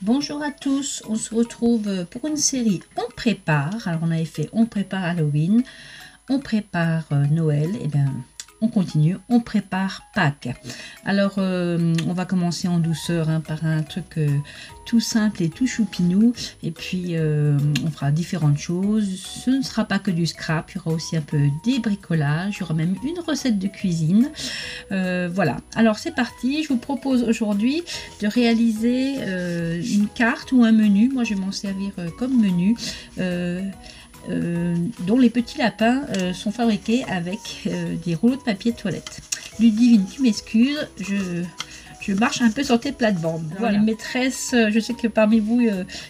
Bonjour à tous, on se retrouve pour une série On prépare. Alors on avait fait On prépare Halloween, on prépare Noël, et bien on continue, on prépare Pâques. Alors on va commencer en douceur par un truc tout simple et tout choupinou, et puis on fera différentes choses. Ce ne sera pas que du scrap, il y aura aussi un peu des bricolages, il y aura même une recette de cuisine. Voilà, alors c'est parti. Je vous propose aujourd'hui de réaliser une carte ou un menu. Moi je vais m'en servir comme menu, dont les petits lapins sont fabriqués avec des rouleaux de papier toilette. Ludivine, tu m'excuses, je marche un peu sur tes plates-bandes. Voilà. Les maîtresses, je sais que parmi vous,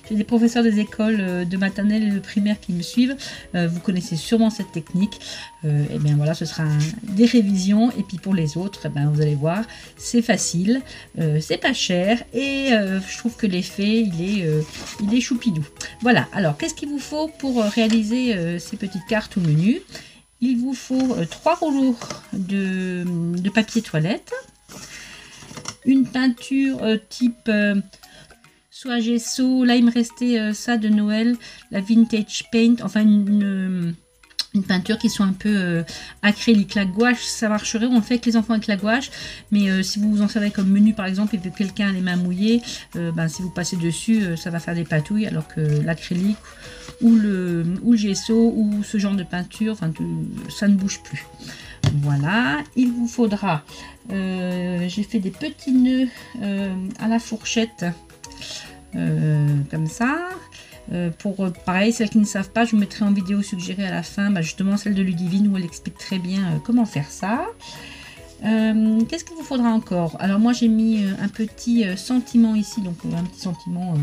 j'ai des professeurs des écoles de maternelle et de primaire qui me suivent. Vous connaissez sûrement cette technique. Et bien voilà, ce sera des révisions. Et puis pour les autres, vous allez voir, c'est facile, c'est pas cher. Et je trouve que l'effet, il est choupidou. Voilà, alors qu'est-ce qu'il vous faut pour réaliser ces petites cartes ou menus? Il vous faut 3 rouleaux de papier toilette. Une peinture type soit gesso, là il me restait ça de Noël, la vintage paint, enfin une peinture qui soit un peu acrylique. La gouache, ça marcherait, on le fait avec les enfants avec la gouache, mais si vous vous en servez comme menu par exemple et que quelqu'un a les mains mouillées, si vous passez dessus, ça va faire des patouilles, alors que l'acrylique ou le gesso ou ce genre de peinture, ça ne bouge plus. Voilà, il vous faudra, j'ai fait des petits nœuds à la fourchette, comme ça. Pour pareil, celles qui ne savent pas, je vous mettrai en vidéo suggérée à la fin, justement celle de Ludivine où elle explique très bien comment faire ça. Qu'est-ce qu'il vous faudra encore? Alors moi j'ai mis un petit sentiment ici, donc un petit sentiment,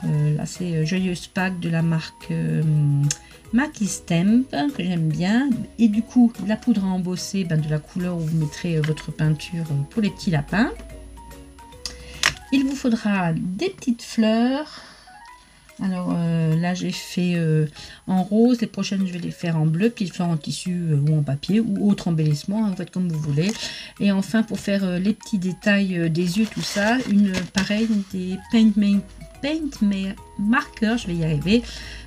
là c'est Joyeuse Pâques de la marque Maki Stamp, que j'aime bien, et du coup de la poudre à embosser, de la couleur où vous mettrez votre peinture pour les petits lapins. Il vous faudra des petites fleurs. Alors là j'ai fait en rose, les prochaines je vais les faire en bleu, puis fleurs en tissu ou en papier ou autre embellissement, vous faites comme vous voulez. Et enfin pour faire les petits détails des yeux, tout ça, des paint markers, je vais y arriver.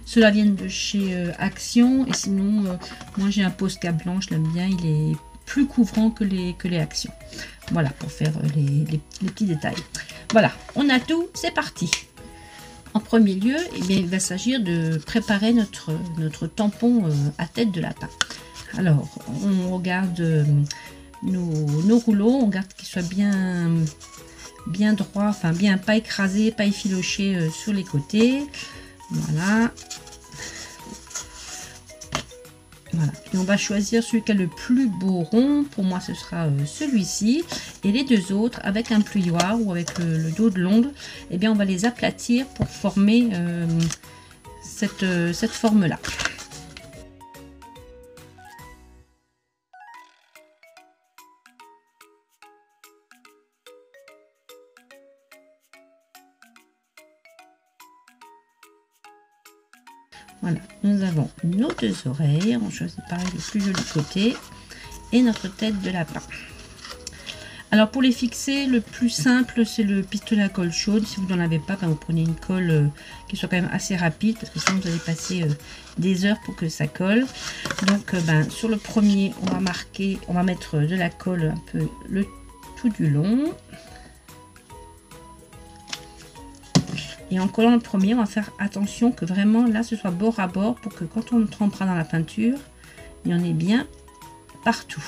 Ceux-là viennent de chez Action, et sinon moi j'ai un Posca blanc, je l'aime bien, il est plus couvrant que les Actions. Voilà pour faire les petits détails. Voilà, on a tout, c'est parti. En premier lieu, il va s'agir de préparer notre tampon à tête de lapin. Alors, on regarde nos rouleaux, on regarde qu'ils soient bien droits, bien pas écrasés, pas effilochés sur les côtés. Voilà. Voilà. Et on va choisir celui qui a le plus beau rond. Pour moi, ce sera celui-ci. Et les deux autres, avec un plioir ou avec le dos de l'ongle, on va les aplatir pour former cette forme-là. Voilà, nous avons nos deux oreilles, on choisit pareil le plus joli côté, et notre tête de lapin. Alors pour les fixer, le plus simple c'est le pistolet à colle chaude. Si vous n'en avez pas, vous prenez une colle qui soit quand même assez rapide, parce que sinon vous allez passer des heures pour que ça colle. Donc sur le premier, on va mettre de la colle un peu le tout du long. Et en collant le premier, on va faire attention que vraiment là ce soit bord à bord, pour que quand on trempera dans la peinture, il y en ait bien partout.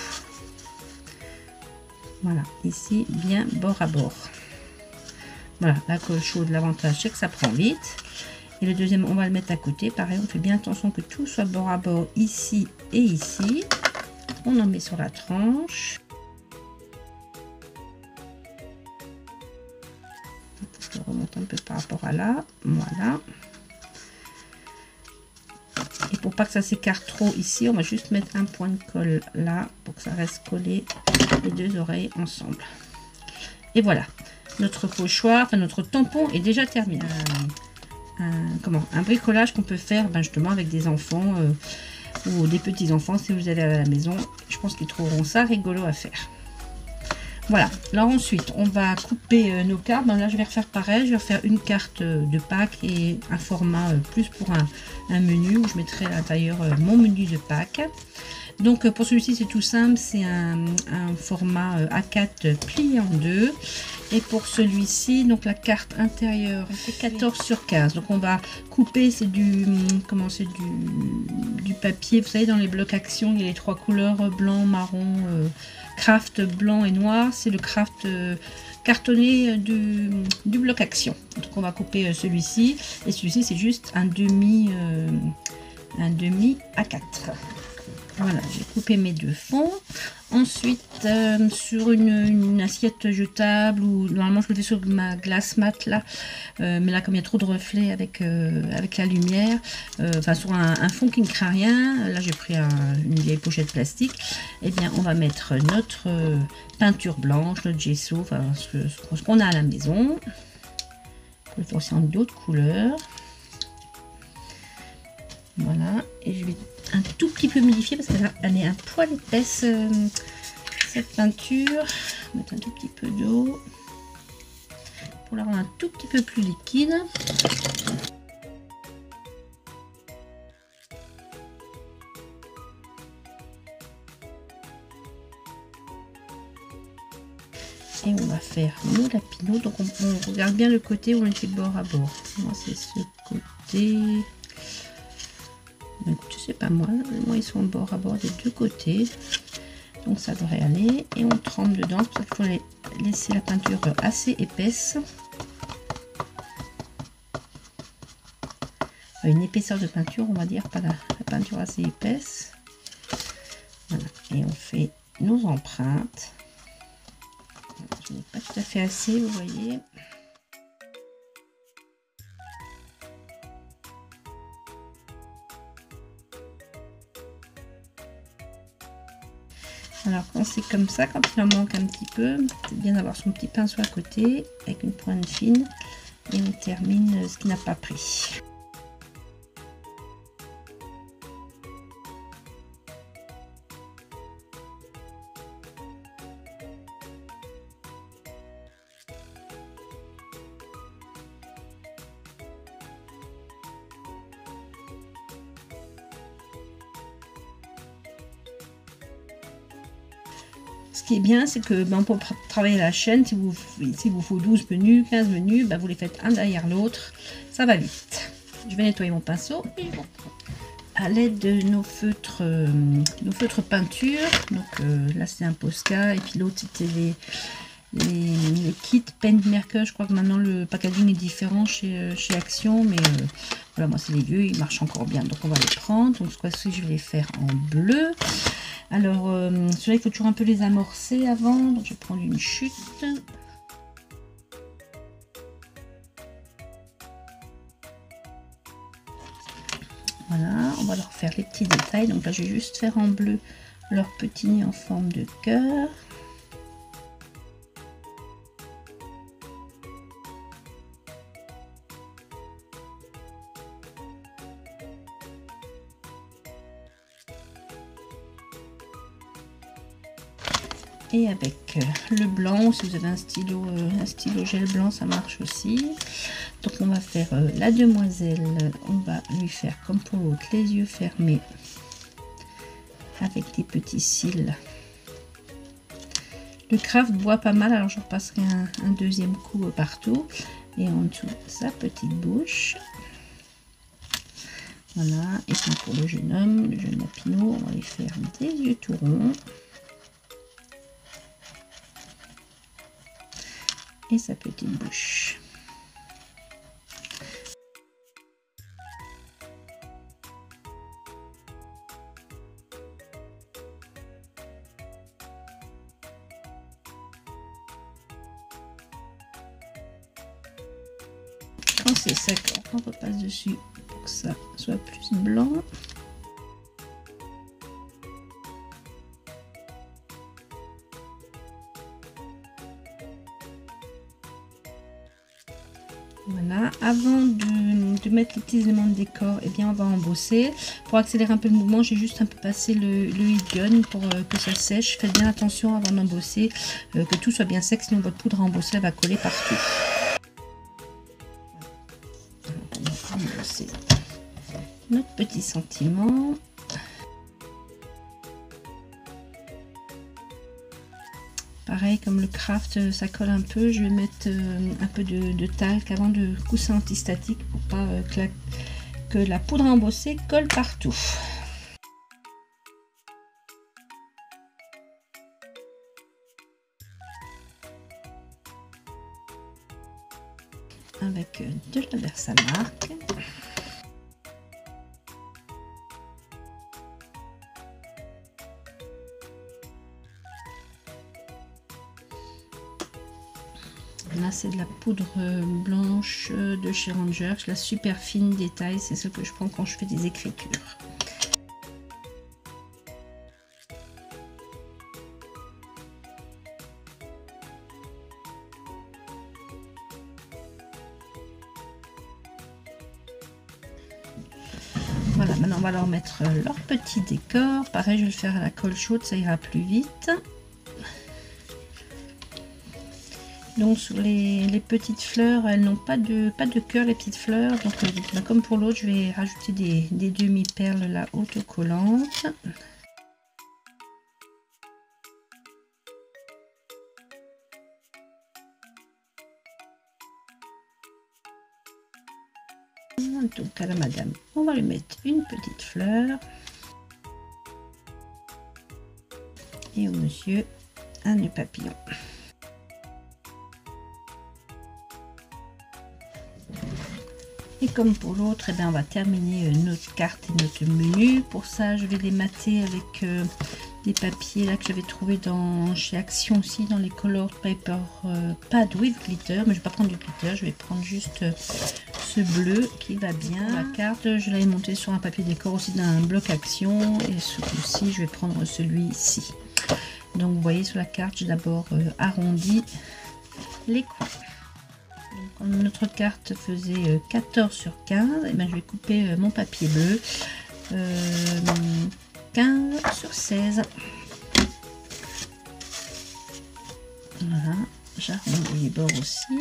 Voilà, ici bien bord à bord. Voilà, la colle chaude, l'avantage c'est que ça prend vite. Et le deuxième, on va le mettre à côté. Pareil, on fait bien attention que tout soit bord à bord ici et ici. On en met sur la tranche. Je remonte un peu par rapport à là, voilà. Et pour pas que ça s'écarte trop ici, on va juste mettre un point de colle là pour que ça reste collé les deux oreilles ensemble. Et voilà, notre pochoir, notre tampon est déjà terminé. Un bricolage qu'on peut faire justement avec des enfants ou des petits enfants si vous allez à la maison. Je pense qu'ils trouveront ça rigolo à faire. Voilà, alors ensuite on va couper nos cartes. Ben là je vais refaire pareil, je vais faire une carte de Pâques et un format plus pour un menu où je mettrai à l'intérieur mon menu de Pâques. Donc pour celui-ci c'est tout simple, c'est un format A4 plié en deux. Et pour celui-ci, donc la carte intérieure fait 14 sur 15. Donc on va couper, c'est du papier, vous savez dans les blocs action, il y a les trois couleurs blanc, marron, craft blanc et noir. C'est le craft cartonné du bloc action. Donc on va couper celui-ci. Et celui-ci c'est juste un demi A4. Voilà, j'ai coupé mes deux fonds. Ensuite, sur une assiette jetable, ou normalement je le fais sur ma glace mat là, mais là comme il y a trop de reflets avec la lumière, enfin sur un fond qui ne craint rien, là j'ai pris une vieille pochette plastique, et bien on va mettre notre peinture blanche, notre gesso, enfin ce qu'on a à la maison. On peut le faire aussi en d'autres couleurs. Voilà, et je vais un tout petit peu modifier parce qu'elle est un poil épaisse cette peinture. On va mettre un tout petit peu d'eau pour la rendre un tout petit peu plus liquide. Et on va faire nos lapinaux. Donc on regarde bien le côté où on était bord à bord. Moi c'est ce côté. Écoutez, c'est pas moi ils sont bord à bord des deux côtés, donc ça devrait aller. Et on trempe dedans, c'est pour ça qu'il faut laisser la peinture assez épaisse, une épaisseur de peinture on va dire, pas la peinture assez épaisse. Voilà. Et on fait nos empreintes. Je n'ai pas tout à fait assez, vous voyez. Alors quand c'est comme ça, quand il en manque un petit peu, c'est bien d'avoir son petit pinceau à côté avec une pointe fine, et on termine ce qui n'a pas pris. Ce qui est bien, c'est que pour travailler la chaîne, si vous faut 12 menus, 15 menus, vous les faites un derrière l'autre, ça va vite. Je vais nettoyer mon pinceau et à l'aide de nos feutres peinture. Donc là c'est un Posca et puis l'autre c'était les kits Paint Maker. Je crois que maintenant le packaging est différent chez Action, mais voilà, moi c'est les vieux, ils marchent encore bien, donc on va les prendre. Donc ce coup-ci je vais les faire en bleu. Alors ceux-là il faut toujours un peu les amorcer avant, donc je vais prendre une chute. Voilà, on va leur faire les petits détails. Donc là je vais juste faire en bleu leur petit nez en forme de cœur. Et avec le blanc, si vous avez un stylo gel blanc, ça marche aussi. Donc on va faire la demoiselle, on va lui faire comme pour l'autre, les yeux fermés avec des petits cils. Le craft boit pas mal, alors je repasserai un deuxième coup partout. Et en dessous, sa petite bouche. Voilà, et puis pour le jeune homme, le jeune lapinot, on va lui faire des yeux tout ronds. Et sa petite bouche. Quand c'est sec, on repasse dessus pour que ça soit plus blanc. Voilà, avant de mettre les petits éléments de décor, et bien on va embosser. Pour accélérer un peu le mouvement, j'ai juste un peu passé le heat gun pour que ça sèche. Faites bien attention avant d'embosser, que tout soit bien sec, sinon votre poudre à embosser elle va coller partout. On va embosser notre petit sentiment. Pareil, comme le craft, ça colle un peu, je vais mettre un peu de talc avant de coussin antistatique pour pas que la poudre à embosser colle partout. Avec de la Versamark. Là, c'est de la poudre blanche de chez Ranger, la super fine détail, c'est ce que je prends quand je fais des écritures. Voilà, maintenant on va leur mettre leur petit décor. Pareil, je vais le faire à la colle chaude, ça ira plus vite. Donc sur les petites fleurs, elles n'ont pas de cœur, les petites fleurs. Donc comme pour l'autre, je vais rajouter des demi-perles là autocollantes. Donc à la madame, on va lui mettre une petite fleur. Et au monsieur, un nœud papillon. Et comme pour l'autre, eh bien, on va terminer notre carte et notre menu. Pour ça, je vais les mater avec des papiers là que j'avais trouvé chez Action aussi, dans les Colored Paper Pad with Glitter. Mais je vais pas prendre du glitter, je vais prendre juste ce bleu qui va bien. La carte, je l'avais montée sur un papier décor aussi d'un bloc Action. Et ce coup-ci, je vais prendre celui-ci. Donc vous voyez sur la carte, j'ai d'abord arrondi les coins. Comme notre carte faisait 14 sur 15, et bien je vais couper mon papier bleu 15 sur 16. Voilà, j'arrondis les bords aussi.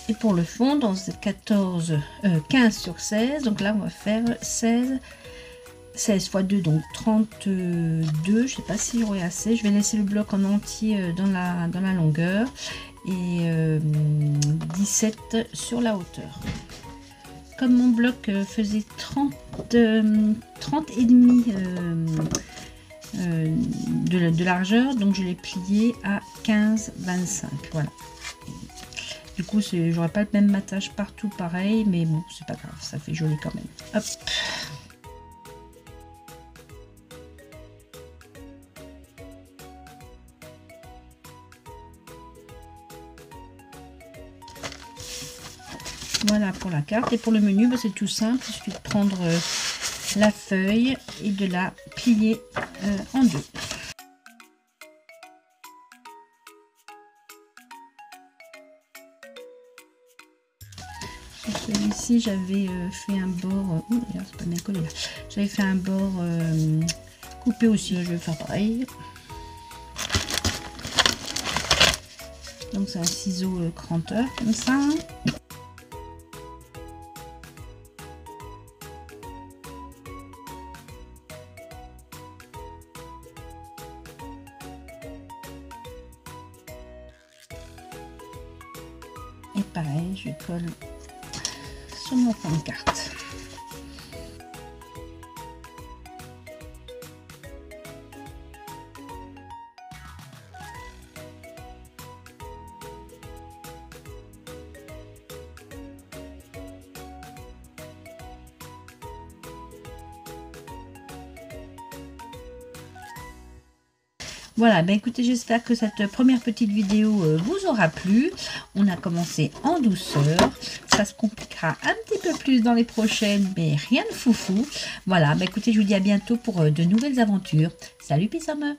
Et pour le fond, dans ce 15 sur 16, donc là on va faire 16 x 2, donc 32. Je sais pas si j'aurai assez. Je vais laisser le bloc en entier dans la longueur et 17 sur la hauteur. Comme mon bloc faisait 30 et demi de largeur, donc je l'ai plié à 15-25. Voilà. Du coup, j'aurai pas le même matage partout pareil, mais bon, c'est pas grave, ça fait joli quand même. Hop. Voilà pour la carte. Et pour le menu, bah, c'est tout simple. Il suffit de prendre la feuille et de la plier en deux. Celui-ci, j'avais fait un bord. C'est pas bien collé là. J'avais fait un bord coupé aussi. Là, je vais faire pareil. Donc, c'est un ciseau cranteur comme ça. Et pareil, je colle sur mon fond de carte. Voilà, ben écoutez, j'espère que cette première petite vidéo vous aura plu. On a commencé en douceur. Ça se compliquera un petit peu plus dans les prochaines, mais rien de foufou. Voilà, ben écoutez, je vous dis à bientôt pour de nouvelles aventures. Salut Pissame!